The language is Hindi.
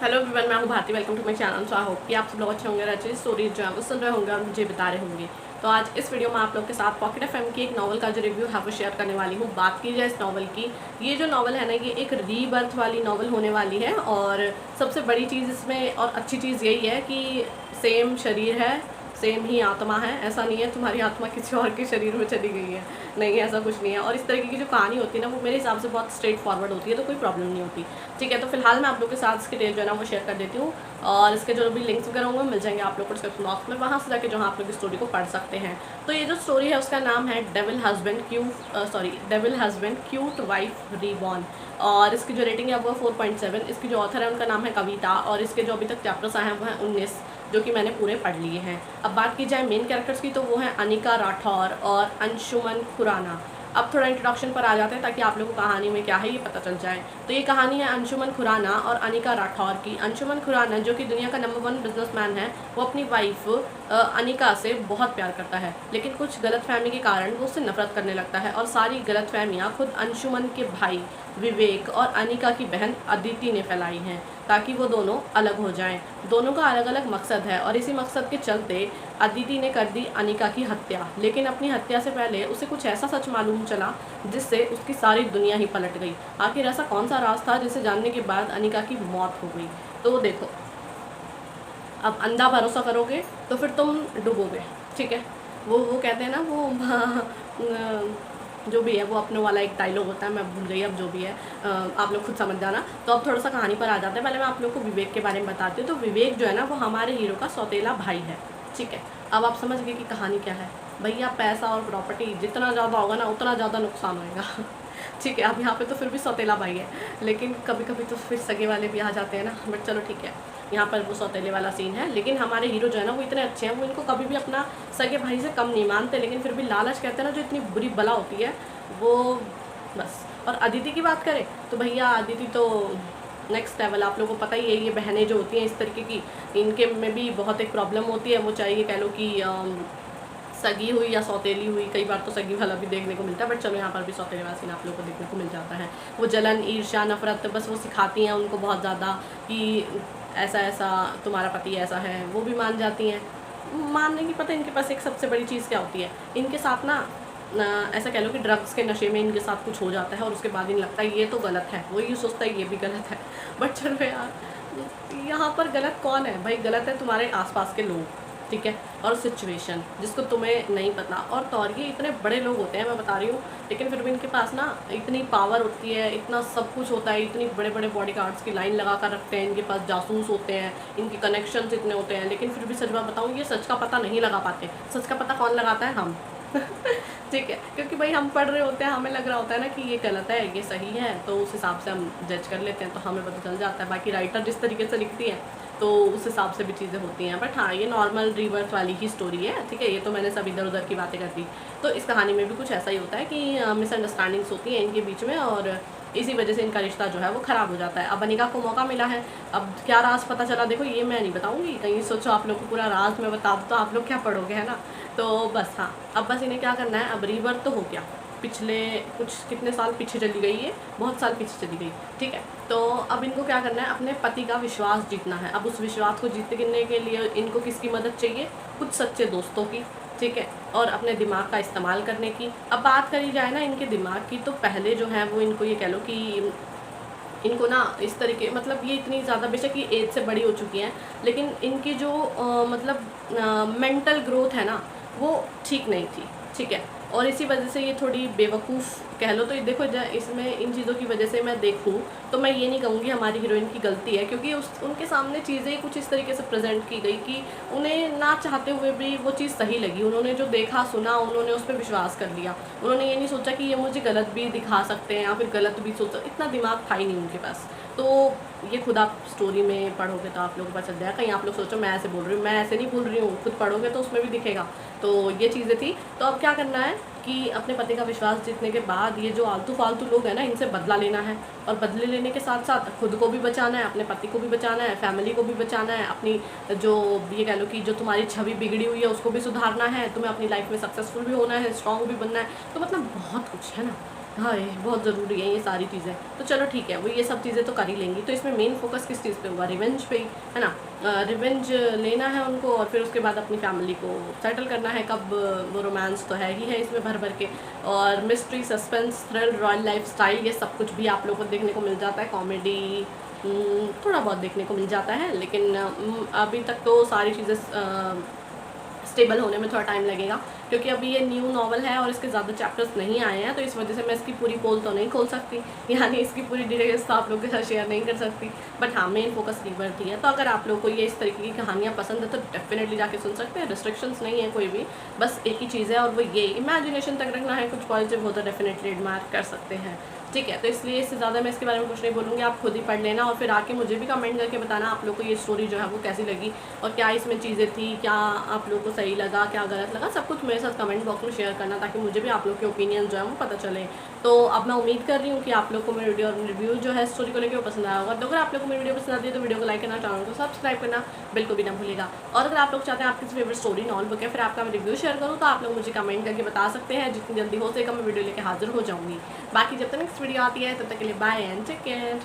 हेलो एवरीवन, मैं हूँ Bharti. Welcome to my channel. So I hope कि आप सब लोग अच्छे होंगे, अच्छी स्टोरीज जो है वो सुन रहे होंगे और मुझे बता रहे होंगे। तो आज इस वीडियो में आप लोग के साथ पॉकेट एफएम की एक नॉवल का जो रिव्यू है वो शेयर करने वाली हूँ। बात की जाए इस नॉवल की, ये जो नॉवल है ना, ये एक रीबर्थ वाली नॉवल होने वाली है। और सबसे बड़ी चीज़ इसमें और अच्छी चीज़ यही है कि सेम शरीर है, सेम ही आत्मा है। ऐसा नहीं है तुम्हारी आत्मा किसी और के शरीर में चली गई है, नहीं ऐसा कुछ नहीं है। और इस तरीके की जो कहानी होती है ना, वो मेरे हिसाब से बहुत स्ट्रेट फॉरवर्ड होती है, तो कोई प्रॉब्लम नहीं होती। ठीक है, तो फिलहाल मैं आप लोग के साथ इसके डिटेल जो है ना वो शेयर कर देती हूँ। और इसके जो भी लिंक्स वगैरह होंगे मिल जाएंगे आप लोग को डिस्क्रिप्शन बॉक्स में, वहाँ से जाके जो आप लोग इस स्टोरी को पढ़ सकते हैं। तो ये जो स्टोरी है उसका नाम है devil husband cute wife reborn. और इसकी जो रेटिंग है वो 4.7। इसकी जो ऑथर है उनका नाम है कविता, और इसके जो अभी तक चैप्टर्स आए हैं वो हैं 19, जो कि मैंने पूरे पढ़ लिए हैं। अब बात की जाए मेन कैरेक्टर्स की, तो वो हैं अनिका राठौर और अंशुमन खुराना। अब थोड़ा इंट्रोडक्शन पर आ जाते हैं ताकि आप लोगों को कहानी में क्या है ये पता चल जाए। तो ये कहानी है अंशुमन खुराना और अनिका राठौर की। अंशुमन खुराना जो कि दुनिया का नंबर 1 बिजनेसमैन है, वो अपनी वाइफ अनिका से बहुत प्यार करता है, लेकिन कुछ गलतफहमी के कारण वो उससे नफरत करने लगता है। और सारी गलतफहमियाँ खुद अंशुमन के भाई विवेक और अनिका की बहन अदिति ने फैलाई हैं ताकि वो दोनों अलग हो जाएं। दोनों का अलग अलग मकसद है और इसी मकसद के चलते अदिति ने कर दी अनिका की हत्या। लेकिन अपनी हत्या से पहले उसे कुछ ऐसा सच मालूम चला जिससे उसकी सारी दुनिया ही पलट गई। आखिर ऐसा कौन सा राज था जिसे जानने के बाद अनिका की मौत हो गई। तो देखो, अब अंधा भरोसा करोगे तो फिर तुम डूबोगे। ठीक है, वो कहते हैं ना, वो जो भी है वो अपने वाला एक डायलॉग होता है, मैं भूल गई अब, जो भी है आप लोग खुद समझ जाना। तो अब थोड़ा सा कहानी पर आ जाते हैं। पहले मैं आप लोग को विवेक के बारे में बताती हूँ। तो विवेक जो है ना, वो हमारे हीरो का सौतेला भाई है। ठीक है, अब आप समझ गए कि कहानी क्या है। भैया पैसा और प्रॉपर्टी जितना ज़्यादा होगा ना, उतना ज़्यादा नुकसान होएगा। ठीक है, अब यहाँ पे तो फिर भी सौतेला भाई है, लेकिन कभी कभी तो फिर सगे वाले भी आ जाते हैं ना। बट चलो ठीक है, यहाँ पर वो सौतेले वाला सीन है। लेकिन हमारे हीरो जो है ना, वो इतने अच्छे हैं, वो इनको कभी भी अपना सगे भाई से कम नहीं मानते। लेकिन फिर भी लालच कहते हैं ना, जो इतनी बुरी बला होती है वो, बस। और अदिति की बात करें तो भैया अदिति तो नेक्स्ट लेवल, आप लोगों को पता ही है। ये बहनें जो होती हैं इस तरीके की, इनके में भी बहुत एक प्रॉब्लम होती है। वो चाहिए कह लो कि सगी हुई या सौतेली हुई, कई बार तो सगी वाला भी देखने को मिलता है। बट चलो, यहाँ पर भी सौतेले वाला सीन आप लोगों को देखने को मिल जाता है। वो जलन, ईर्ष्या, नफरत, बस वो सिखाती हैं उनको बहुत ज़्यादा कि ऐसा ऐसा तुम्हारा पति ऐसा है। वो भी मान जाती हैं। मानने की पता इनके पास एक सबसे बड़ी चीज़ क्या होती है, इनके साथ ना ऐसा कह लो कि ड्रग्स के नशे में इनके साथ कुछ हो जाता है और उसके बाद इन्हें लगता है ये तो गलत है। वो ये सोचता है ये भी गलत है। बट चलो यार, यहाँ पर गलत कौन है भाई? गलत है तुम्हारे आसपास के लोग, ठीक है, और सिचुएशन जिसको तुम्हें नहीं पता। और तो और ये इतने बड़े लोग होते हैं, मैं बता रही हूँ, लेकिन फिर भी इनके पास ना इतनी पावर होती है, इतना सब कुछ होता है, इतनी बड़े बड़े बॉडी गार्ड्स की लाइन लगा कर रखते हैं, इनके पास जासूस होते हैं, इनके कनेक्शंस इतने होते हैं। लेकिन फिर भी सच बात बताऊँ, ये सच का पता नहीं लगा पाते। सच का पता कौन लगाता है? हम। ठीक है, क्योंकि भाई हम पढ़ रहे होते हैं, हमें लग रहा होता है ना कि ये गलत है, ये सही है, तो उस हिसाब से हम जज कर लेते हैं, तो हमें पता चल जाता है। बाकी राइटर जिस तरीके से लिखती है तो उस हिसाब से भी चीज़ें होती हैं। बट हाँ, ये नॉर्मल रीबर्थ वाली ही स्टोरी है। ठीक है, ये तो मैंने सब इधर उधर की बातें कर दी। तो इस कहानी में भी कुछ ऐसा ही होता है कि मिसअंडरस्टैंडिंग्स होती हैं इनके बीच में, और इसी वजह से इनका रिश्ता जो है वो ख़राब हो जाता है। अब अनिका को मौका मिला है, अब क्या राज पता चला देखो, ये मैं नहीं बताऊंगी। कहीं सोचो आप लोग को पूरा राज मैं बता दूँ तो आप लोग क्या पढ़ोगे, है ना। तो बस हाँ, अब बस इन्हें क्या करना है, अब रीबर्थ तो हो गया, पिछले कुछ कितने साल पीछे चली गई है, बहुत साल पीछे चली गई। ठीक है, तो अब इनको क्या करना है, अपने पति का विश्वास जीतना है। अब उस विश्वास को जीतने के लिए इनको किसकी मदद चाहिए? कुछ सच्चे दोस्तों की, ठीक है, और अपने दिमाग का इस्तेमाल करने की। अब बात करी जाए ना इनके दिमाग की, तो पहले जो है वो इनको ये कह लो कि इनको ना इस तरीके, मतलब ये इतनी ज़्यादा, बेशक ये एज से बड़ी हो चुकी हैं, लेकिन इनकी जो मतलब मेंटल ग्रोथ है ना, वो ठीक नहीं थी। ठीक है, और इसी वजह से ये थोड़ी बेवकूफ़ कह लो। तो ये देखो, इसमें इन चीज़ों की वजह से मैं देखूँ तो मैं ये नहीं कहूँगी हमारी हीरोइन की गलती है, क्योंकि उनके सामने चीज़ें कुछ इस तरीके से प्रेजेंट की गई कि उन्हें ना चाहते हुए भी वो चीज़ सही लगी। उन्होंने जो देखा सुना, उन्होंने उस पर विश्वास कर लिया। उन्होंने ये नहीं सोचा कि ये मुझे गलत भी दिखा सकते हैं या फिर गलत भी सोच, इतना दिमाग था ही नहीं उनके पास। तो ये खुद आप स्टोरी में पढ़ोगे तो आप लोगों को पता चल जाएगा। कहीं आप लोग सोचो मैं ऐसे बोल रही हूँ, मैं ऐसे नहीं बोल रही हूँ, खुद पढ़ोगे तो उसमें भी दिखेगा। तो ये चीज़ें थी। तो अब क्या करना है कि अपने पति का विश्वास जीतने के बाद ये जो आलतू फालतू लोग हैं ना, इनसे बदला लेना है। और बदले लेने के साथ साथ खुद को भी बचाना है, अपने पति को भी बचाना है, फैमिली को भी बचाना है, अपनी जो ये कह लो कि जो तुम्हारी छवि बिगड़ी हुई है उसको भी सुधारना है, तुम्हें अपनी लाइफ में सक्सेसफुल भी होना है, स्ट्रॉन्ग भी बनना है। तो मतलब बहुत कुछ है ना। हाँ, ये बहुत ज़रूरी है ये सारी चीज़ें। तो चलो ठीक है, वो ये सब चीज़ें तो कर ही लेंगी, तो इसमें मेन फ़ोकस किस चीज़ पे होगा? रिवेंज पे ही, है ना? रिवेंज लेना है उनको और फिर उसके बाद अपनी फैमिली को सेटल करना है। कब वो रोमांस तो है ही है इसमें भर-भर के, और mystery, suspense, thrill, royal lifestyle, ये सब कुछ भी आप लोगों को देखने को मिल जाता है। कॉमेडी थोड़ा बहुत देखने को मिल जाता है, लेकिन अभी तक तो सारी चीज़ें स्टेबल होने में थोड़ा टाइम लगेगा, क्योंकि अभी ये न्यू नॉवल है और इसके ज़्यादा चैप्टर्स नहीं आए हैं, तो इस वजह से मैं इसकी पूरी पोल तो नहीं खोल सकती, यानी इसकी पूरी डिटेल्स तो आप लोगों के साथ शेयर नहीं कर सकती। बट हाँ, मेन फोकस रीवर्थ ही है। तो अगर आप लोग को ये इस तरीके की कहानियाँ पसंद है तो डेफिनेटली जाके सुन सकते हैं। रिस्ट्रिक्शंस नहीं है कोई भी, बस एक ही चीज़ है और वो ये इमेजिनेशन तक रखना है। कुछ पॉजिटिव हो तो डेफिनेटली एडमायर कर सकते हैं, ठीक है। तो इसलिए इससे ज़्यादा मैं इसके बारे में कुछ नहीं बोलूँगी, आप खुद ही पढ़ लेना और फिर आके मुझे भी कमेंट करके बताना आप लोग को ये स्टोरी जो है वो कैसी लगी और क्या इसमें चीज़ें थी, क्या आप लोग को सही लगा, क्या गलत लगा, सब कुछ मेरे साथ कमेंट बॉक्स में शेयर करना, ताकि मुझे भी आप लोग के ओपिनियन जो है वो पता चले। तो अब मैं उम्मीद कर रही हूँ कि आप लोग को मेरी वीडियो और रिव्यू जो है स्टोरी को लेकर वो पसंद आया होगा। तो अगर आप लोग को मेरी वीडियो पसंद आती है तो वीडियो को लाइक करना, चैनल को सब्सक्राइब करना बिल्कुल भी ना भूलिएगा। और अगर आप लोग चाहते हैं आपकी फेवरेट स्टोरी नॉवल बुक है फिर आपका मैं रिव्यू शेयर करूँ, तो आप लोग मुझे कमेंट करके बता सकते हैं। जितनी जल्दी हो सकेगा मैं वीडियो लेकर हाजिर हो जाऊँगी। बाकी जब तक नेक्स्ट वीडियो आती है तब तक के लिए बाय एंड टेक केयर।